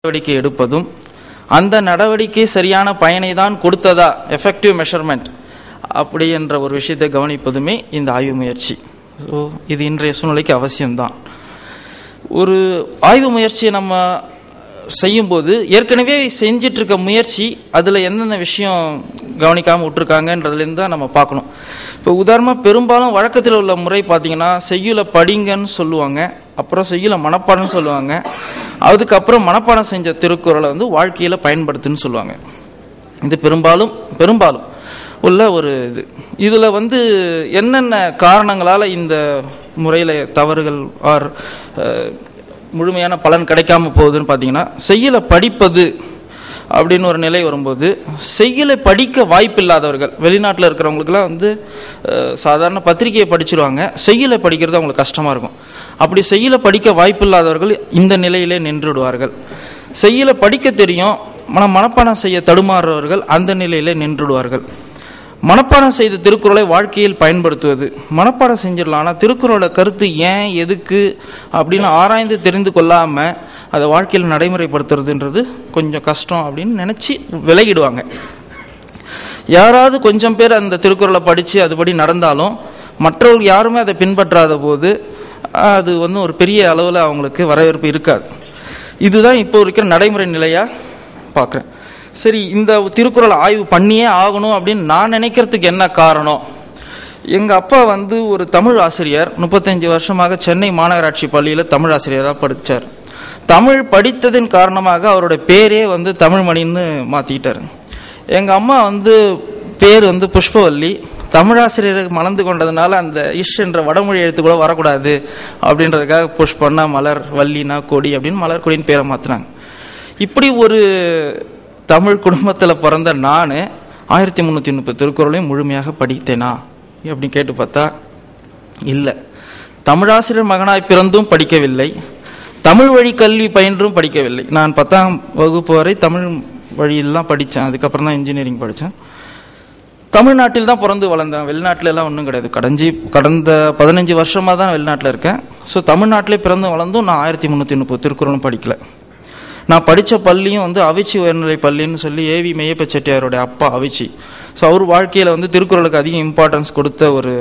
நடவடிக்கை எடுப்பதும் அந்த நடவடிக்கை சரியான பயனை தான் கொடுத்ததா, எஃபெக்டிவ் மெஷர்மெண்ட் அப்படி என்ற ஒரு விஷயத்தை கவனிப்பதுமே இந்த ஆய்வு முயற்சி. ஸோ இது இன்றைய சூழ்நிலைக்கு அவசியம்தான். ஒரு ஆய்வு முயற்சியை நம்ம செய்யும்போது ஏற்கனவே செஞ்சிட்டு இருக்க முயற்சி அதில் எந்தெந்த விஷயம் கவனிக்காமல் விட்டுருக்காங்கன்றதுலேருந்து தான் நம்ம பார்க்கணும். இப்போ உதாரணமாக பெரும்பாலும் வழக்கத்தில் உள்ள முறை பார்த்திங்கன்னா, செய்யுளை படிங்கன்னு சொல்லுவாங்க, அப்புறம் செய்யுளை மனப்பாடம்னு சொல்லுவாங்க, அதுக்கப்புறம் மனப்பாடம் செஞ்ச திருக்குறளை வாழ்க்கையில் பயன்படுத்துன்னு சொல்லுவாங்க. இது பெரும்பாலும் உள்ள ஒரு இதில் என்னென்ன காரணங்களால் இந்த முறையில் தவறுகள் முழுமையான பலன் கிடைக்காம போகுதுன்னு பார்த்தீங்கன்னா, செய்யுளை படிப்பது அப்படின்னு ஒரு நிலை வரும்போது, செய்யுளை படிக்க வாய்ப்பு இல்லாதவர்கள், வெளிநாட்டில் இருக்கிறவங்களுக்குலாம் சாதாரண பத்திரிகையை படிச்சிருவாங்க, செய்யுளை படிக்கிறது அவங்களுக்கு கஷ்டமாக இருக்கும். அப்படி செய்யுளை படிக்க வாய்ப்பு இல்லாதவர்கள் இந்த நிலையிலே நின்று விடுவார்கள். செய்யுளை படிக்க தெரியும், மனப்பாடம் செய்ய தடுமாறுறவர்கள் அந்த நிலையிலே நின்றுடுவார்கள். மனப்பாடம் செய்த திருக்குறளை வாழ்க்கையில் பயன்படுத்துவது, மனப்பாடம் செஞ்சிடலாம், ஆனால் திருக்குறளோட கருத்து ஏன் எதுக்கு அப்படின்னு ஆராய்ந்து தெரிந்து கொள்ளாமல் அதை வாழ்க்கையில் நடைமுறைப்படுத்துறதுன்றது கொஞ்சம் கஷ்டம் அப்படின்னு நினச்சி விலகிடுவாங்க. யாராவது கொஞ்சம் பேர் அந்த திருக்குறளை படித்து அதுபடி நடந்தாலும் மற்றவர்கள் யாருமே அதை பின்பற்றாத போது அது ஒரு பெரிய அளவில் அவங்களுக்கு வரவேற்பு இருக்காது. இதுதான் இப்போ இருக்கிற நடைமுறை நிலையாக பார்க்குறேன். சரி, இந்த திருக்குறளை ஆய்வு பண்ணியே ஆகணும் அப்படின்னு நான் நினைக்கிறதுக்கு என்ன காரணம்? எங்கள் அப்பா ஒரு தமிழ் ஆசிரியர், 35 வருஷமாக சென்னை மாநகராட்சி பள்ளியில் தமிழ் ஆசிரியராக படித்தார். தமிழ் படித்ததின் காரணமாக அவருடைய பேரே தமிழ்மணின்னு மாற்றிக்கிட்டார். எங்கள் அம்மா பேர் புஷ்பவல்லி. தமிழாசிரியருக்கு மணந்து கொண்டதுனால அந்த இஷ் என்ற வடமொழி எழுத்து கூட வரக்கூடாது அப்படின்றதுக்காக புஷ்பன்னா மலர், வள்ளினா கொடி அப்படின்னு மலர் கொடின்னு பேரை மாற்றினாங்க. இப்படி ஒரு தமிழ் குடும்பத்தில் பிறந்த நான் 1330 திருக்குறளையும் முழுமையாக படித்தேனா அப்படின்னு கேட்டு பார்த்தா இல்லை. தமிழாசிரியர் மகனாய் பிறந்தும் படிக்கவில்லை, தமிழ் வழி கல்வி பயின்றும் படிக்கவில்லை. நான் 10ஆம் வகுப்பு வரை தமிழ் வழியில்தான் படித்தேன். அதுக்கப்புறம் தான் இன்ஜினியரிங் படித்தேன். தமிழ்நாட்டில் தான் பிறந்து வளர்ந்தேன், வெளிநாட்டிலலாம் ஒன்றும் கிடையாது. கடந்த 15 வருஷமாக தான் வெளிநாட்டில் இருக்கேன். ஸோ தமிழ்நாட்டிலே பிறந்து வளர்ந்தும் நான் 1330 திருக்குறளும் படிக்கலை. நான் படித்த பள்ளியும் அவிச்சி உயர்நிலை பள்ளின்னு சொல்லி ஏவி மெய்யப்ப செட்டியாருடைய அப்பா அவிச்சி. ஸோ அவர் வாழ்க்கையில் திருக்குறளுக்கு அதிக இம்பார்ட்டன்ஸ் கொடுத்த ஒரு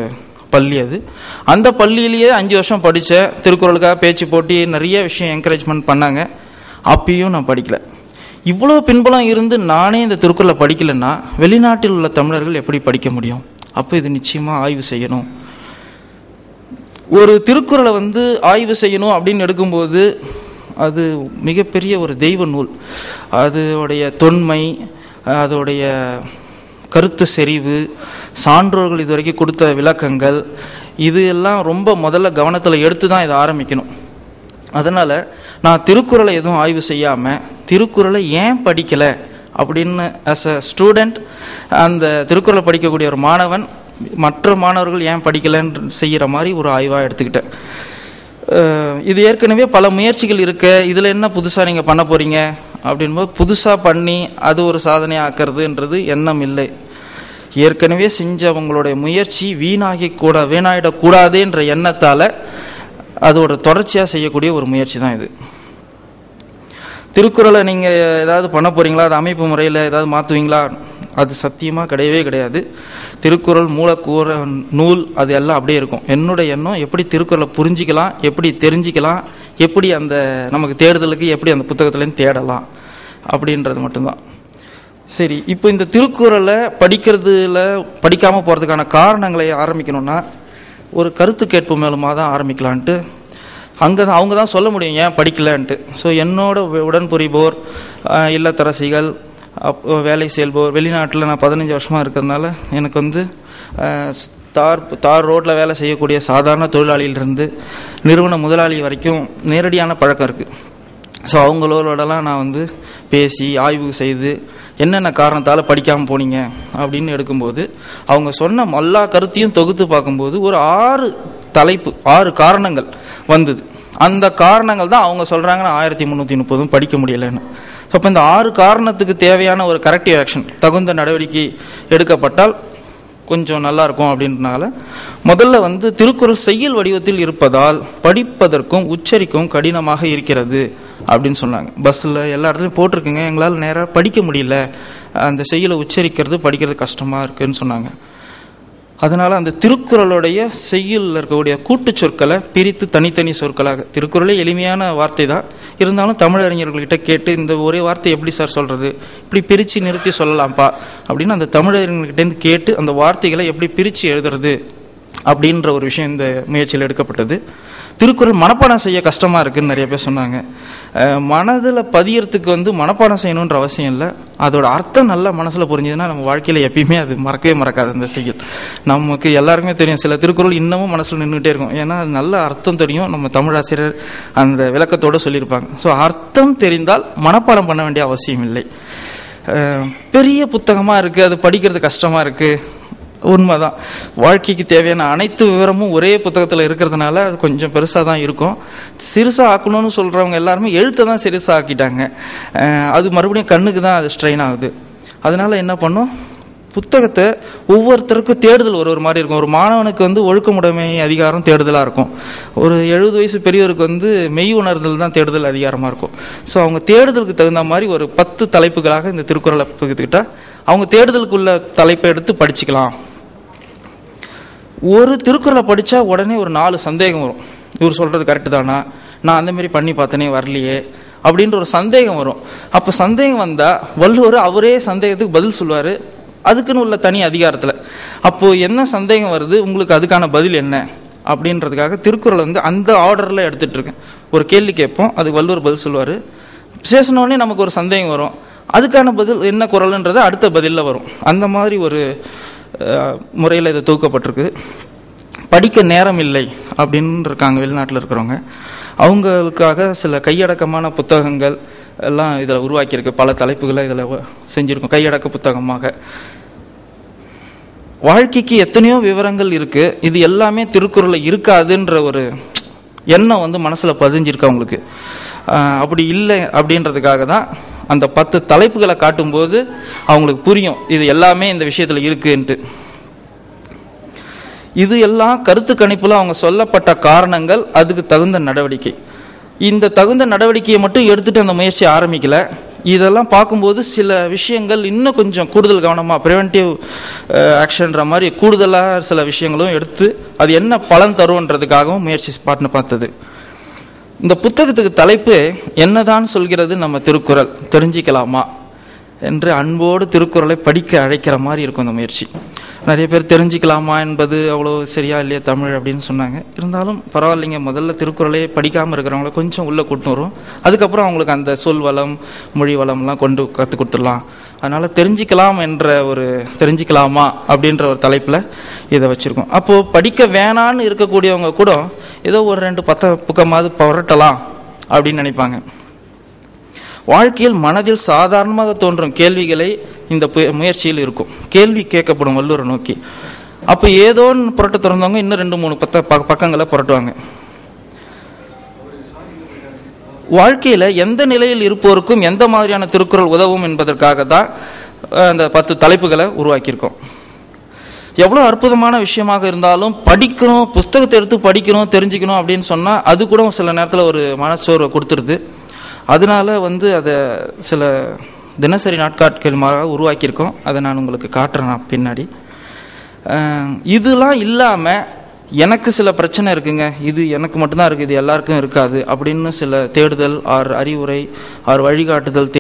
பள்ளி அது. அந்த பள்ளியிலேயே 5 வருஷம் படித்தேன். திருக்குறளுக்காக பேச்சு போட்டி நிறைய விஷயம் என்கரேஜ்மெண்ட் பண்ணாங்க. அப்பயும் நான் படிக்கலை. இவ்வளோ பின்புலம் இருந்து நானே இந்த திருக்குறளை படிக்கலைன்னா வெளிநாட்டில் உள்ள தமிழர்கள் எப்படி படிக்க முடியும்? அப்போ இது நிச்சயமாக ஆய்வு செய்யணும். ஒரு திருக்குறளை ஆய்வு செய்யணும் அப்படின்னு எடுக்கும்போது அது மிகப்பெரிய ஒரு தெய்வ நூல். அதோடைய தொன்மை, அதோடைய கருத்து செறிவு, சான்றோர்கள் இதுவரைக்கும் கொடுத்த விளக்கங்கள், இது எல்லாம் ரொம்ப முதல்ல கவனத்தில் எடுத்து தான் இதை ஆரம்பிக்கணும். அதனால் நான் திருக்குறளை எதுவும் ஆய்வு செய்யாமல் திருக்குறளை ஏன் படிக்கலை அப்படின்னு ஆஸ் அ ஸ்டூடெண்ட், அந்த திருக்குறளை படிக்கக்கூடிய ஒரு மாணவன் மற்ற மாணவர்கள் ஏன் படிக்கலைன்னு செய்கிற மாதிரி ஒரு ஆய்வாக எடுத்துக்கிட்டேன். இது ஏற்கனவே பல முயற்சிகள் இருக்க, இதில் என்ன புதுசாக நீங்கள் பண்ண போகிறீங்க அப்படின்போது புதுசாக பண்ணி அது ஒரு சாதனை ஆக்கிறதுன்றது எண்ணம் இல்லை. ஏற்கனவே செஞ்சவங்களுடைய முயற்சி வீணாயிடக்கூடாதுன்ற எண்ணத்தால் அதோட தொடர்ச்சியாக செய்யக்கூடிய ஒரு முயற்சி தான் இது. திருக்குறளை நீங்கள் ஏதாவது பண்ண போகிறீங்களா, அது அமைப்பு முறையில் ஏதாவது மாற்றுவீங்களா? அது சத்தியமாக கிடையவே கிடையாது. திருக்குறள் மூலக்கூற நூல் அது எல்லாம் அப்படியே இருக்கும். என்னுடைய எண்ணம் எப்படி திருக்குறளை புரிஞ்சிக்கலாம், எப்படி தெரிஞ்சிக்கலாம், எப்படி அந்த நமக்கு தேடுதலுக்கு எப்படி அந்த புத்தகத்துலேருந்து தேடலாம் அப்படின்றது மட்டும்தான். சரி, இப்போ இந்த திருக்குறளை படிக்காமல் போகிறதுக்கான காரணங்களை ஆரம்பிக்கணும்னா ஒரு கருத்து கேட்பு மூலமாக தான் ஆரம்பிக்கலான்ட்டு அவங்க தான் சொல்ல முடியும் ஏன் படிக்கலான்ட்டு. ஸோ என்னோட உடன்புரிவோர், இல்லத்தரசிகள், வேலை செய்வோர், வெளிநாட்டில் நான் 15 வருஷமாக இருக்கிறதுனால எனக்கு தார் ரோட்டில் வேலை செய்யக்கூடிய சாதாரண தொழிலாளியிலிருந்து நிறுவன முதலாளி வரைக்கும் நேரடியான பழக்கம் இருக்குது. ஸோ அவங்களோடலாம் நான் பேசி ஆய்வு செய்து என்னென்ன காரணத்தால் படிக்காமல் போனீங்க அப்படின்னு எடுக்கும்போது அவங்க சொன்ன எல்லா கருத்தையும் தொகுத்து பார்க்கும்போது ஒரு 6 காரணங்கள் வந்தது. அந்த காரணங்கள் தான் அவங்க சொல்கிறாங்க நான் 1330 படிக்க முடியலைன்னு. ஸோ அப்போ இந்த 6 காரணத்துக்கு தேவையான ஒரு கரெக்டிவ் ஆக்ஷன், தகுந்த நடவடிக்கை எடுக்கப்பட்டால் கொஞ்சம் நல்லாயிருக்கும் அப்படின்றனால முதல்ல திருக்குறள் செய்யுள் வடிவத்தில் இருப்பதால் படிப்பதற்கும் உச்சரிக்கவும் கடினமாக இருக்கிறது அப்படின்னு சொன்னாங்க. பஸ்ஸில் எல்லா இடத்துலையும் போட்டிருக்குங்க, எங்களால் நேராக படிக்க முடியல, அந்த செய்யுளை உச்சரிக்கிறது படிக்கிறது கஷ்டமாக இருக்குதுன்னு சொன்னாங்க. அதனால் அந்த திருக்குறளுடைய செய்யுளில் இருக்கக்கூடிய கூட்டு சொற்களை பிரித்து தனித்தனி சொற்களாக, திருக்குறளே எளிமையான வார்த்தை தான், இருந்தாலும் தமிழறிஞர்கள்கிட்ட கேட்டு இந்த ஒரே வார்த்தை எப்படி சார் சொல்கிறது, இப்படி பிரித்து நிறுத்தி சொல்லலாம்ப்பா அப்படின்னு அந்த தமிழறிஞர்கிட்டேருந்து கேட்டு அந்த வார்த்தைகளை எப்படி பிரித்து எழுதுறது அப்படின்ற ஒரு விஷயம் இந்த முயற்சியில் எடுக்கப்பட்டது. திருக்குறள் மனப்பாடம் செய்ய கஷ்டமாக இருக்குதுன்னு நிறைய பேர் சொன்னாங்க. மனதில் பதியறதுக்கு மனப்பாடம் செய்யணுன்ற அவசியம் இல்லை, அதோட அர்த்தம் நல்லா மனசில் புரிஞ்சதுன்னா நம்ம வாழ்க்கையில் எப்பயுமே அது மறக்கவே மறக்காது. அந்த செய்யுள் நமக்கு எல்லாருக்குமே தெரியும், சில திருக்குறள் இன்னமும் மனசில் நின்றுகிட்டே இருக்கும், ஏன்னா அது நல்ல அர்த்தம் தெரியும், நம்ம தமிழாசிரியர் அந்த விளக்கத்தோடு சொல்லியிருப்பாங்க. ஸோ அர்த்தம் தெரிந்தால் மனப்பாடம் பண்ண வேண்டிய அவசியம் இல்லை. பெரிய புத்தகமாக இருக்குது, அது படிக்கிறது கஷ்டமாக இருக்குது, உண்மைதான். வாழ்க்கைக்கு தேவையான அனைத்து விவரமும் ஒரே புத்தகத்தில் இருக்கிறதுனால அது கொஞ்சம் பெருசாக தான் இருக்கும். சிறுசாக ஆக்கணும்னு சொல்கிறவங்க எல்லாருமே எழுத்தை தான் சிறுசாக ஆக்கிட்டாங்க. அது மறுபடியும் கண்ணுக்கு தான் அது ஸ்ட்ரெயின் ஆகுது. அதனால் என்ன பண்ணும், புத்தகத்தை ஒவ்வொருத்தருக்கும் தேடுதல் ஒரு மாதிரி இருக்கும். ஒரு மாணவனுக்கு ஒழுக்கமுடைமை அதிகாரம் தேடுதலாக இருக்கும், ஒரு 70 வயசு பெரியவருக்கு மெய் உணர்தல் தான் தேடுதல் அதிகாரமாக இருக்கும். ஸோ அவங்க தேடுதலுக்கு தகுந்த மாதிரி ஒரு 10 தலைப்புகளாக இந்த திருக்குறளை பகுத்துக்கிட்டால் அவங்க தேடுதலுக்குள்ள தலைப்பை எடுத்து படிச்சுக்கலாம். ஒரு திருக்குறளை படித்தா உடனே ஒரு 4 சந்தேகம் வரும். இவர் சொல்கிறது கரெக்டு தானா, நான் அந்தமாரி பண்ணி பார்த்தனே வரலையே அப்படின்ற ஒரு சந்தேகம் வரும். அப்போ சந்தேகம் வந்தால் வள்ளுவர் அவரே சந்தேகத்துக்கு பதில் சொல்லுவார், அதுக்குன்னு உள்ள தனி அதிகாரத்தில். அப்போது என்ன சந்தேகம் வருது, உங்களுக்கு அதுக்கான பதில் என்ன அப்படின்றதுக்காக திருக்குறள் அந்த ஆர்டரில் எடுத்துகிட்டு இருக்கேன். ஒரு கேள்வி கேட்போம், அதுக்கு வள்ளுவர் பதில் சொல்லுவார். பேசினோடனே நமக்கு ஒரு சந்தேகம் வரும், அதுக்கான பதில் என்ன குறள்ன்றது அடுத்த பதிலில் வரும். அந்த மாதிரி ஒரு முறையில் இது தொகுக்கப்பட்டிருக்கு. படிக்க நேரம் இல்லை அப்படின்னு இருக்காங்க வெளிநாட்டில் இருக்கிறவங்க, அவங்களுக்காக சில கையடக்கமான புத்தகங்கள் எல்லாம் இதில் உருவாக்கியிருக்கு. பல தலைப்புகளை இதில் செஞ்சுருக்கோம் கையடக்க புத்தகமாக. வாழ்க்கைக்கு எத்தனையோ விவரங்கள் இருக்குது, இது எல்லாமே திருக்குறளில் இருக்காதுன்ற ஒரு எண்ணம் மனசில் பதிஞ்சிருக்கு அவங்களுக்கு. அப்படி இல்லை அப்படின்றதுக்காக தான் அந்த 10 தலைப்புகளை காட்டும்போது அவங்களுக்கு புரியும் இது எல்லாமே இந்த விஷயத்தில் இருக்குன்ட்டு. இது எல்லாம் கருத்து கணிப்பில் அவங்க சொல்லப்பட்ட காரணங்கள், அதுக்கு தகுந்த நடவடிக்கை. இந்த தகுந்த நடவடிக்கையை மட்டும் எடுத்துகிட்டு அந்த முயற்சியை ஆரம்பிக்கல. இதெல்லாம் பார்க்கும்போது சில விஷயங்கள் இன்னும் கொஞ்சம் கூடுதல் கவனமாக ப்ரிவென்டிவ் ஆக்ஷன்ற மாதிரி கூடுதலாக சில விஷயங்களும் எடுத்து அது என்ன பலன் தருன்றதுக்காகவும் முயற்சி பார்த்தது. இந்த புத்தகத்துக்கு தலைப்பு என்னதான் சொல்கிறது நம்ம திருக்குறள் தெரிஞ்சிக்கலாமா என்று அன்போடு திருக்குறளை படிக்க அழைக்கிற மாதிரி இருக்கும் இந்த முயற்சி. நிறைய பேர் தெரிஞ்சிக்கலாமா என்பது அவ்வளோ சரியா இல்லையா தமிழ் அப்படின்னு சொன்னாங்க. இருந்தாலும் பரவாயில்லைங்க, முதல்ல திருக்குறளே படிக்காமல் இருக்கிறவங்கள கொஞ்சம் உள்ளே கூட்டின்னு வரும், அதுக்கப்புறம் அவங்களுக்கு அந்த சொல் வளம் மொழி வளம்லாம் கற்றுக் கொடுத்துடலாம். அதனால் தெரிஞ்சிக்கலாமா அப்படின்ற ஒரு தலைப்பில் இதை வச்சுருக்கோம். அப்போது படிக்க வேணான்னு இருக்கக்கூடியவங்க கூட ஏதோ ஒரு 2 புக்கமாவது புரட்டலாம் அப்படின்னு நினைப்பாங்க. வாழ்க்கையில் மனதில் சாதாரணமாக தோன்றும் கேள்விகளை இந்த முயற்சியில் இருக்கும். கேள்வி கேட்கப்படும் வள்ளுவரை நோக்கி. அப்போ ஏதோன்னு புரட்ட திறந்தவங்க இன்னும் 2-3 பக்கங்களை புரட்டுவாங்க. வாழ்க்கையில் எந்த நிலையில் இருப்போருக்கும் எந்த மாதிரியான திருக்குறள் உதவும் என்பதற்காக தான் அந்த 10 தலைப்புகளை உருவாக்கியிருக்கோம். எவ்வளோ அற்புதமான விஷயமாக இருந்தாலும் படிக்கணும், புத்தகத்தை எடுத்து படிக்கணும், தெரிஞ்சுக்கணும் அப்படின்னு சொன்னால் அது கூட சில நேரத்தில் ஒரு மனச்சோர்வை கொடுத்துருது. அதனால அதை சில தினசரி நாட்காட்களாக உருவாக்கியிருக்கோம். அதை நான் உங்களுக்கு காட்டுறேன் பின்னாடி. இதெல்லாம் இல்லாமல் எனக்கு சில பிரச்சனை இருக்குங்க, இது எனக்கு மட்டும்தான் இருக்குது, இது எல்லாருக்கும் இருக்காது அப்படின்னு சில தேடுதல் ஆர் அறிவுரை ஆர் வழிகாட்டுதல்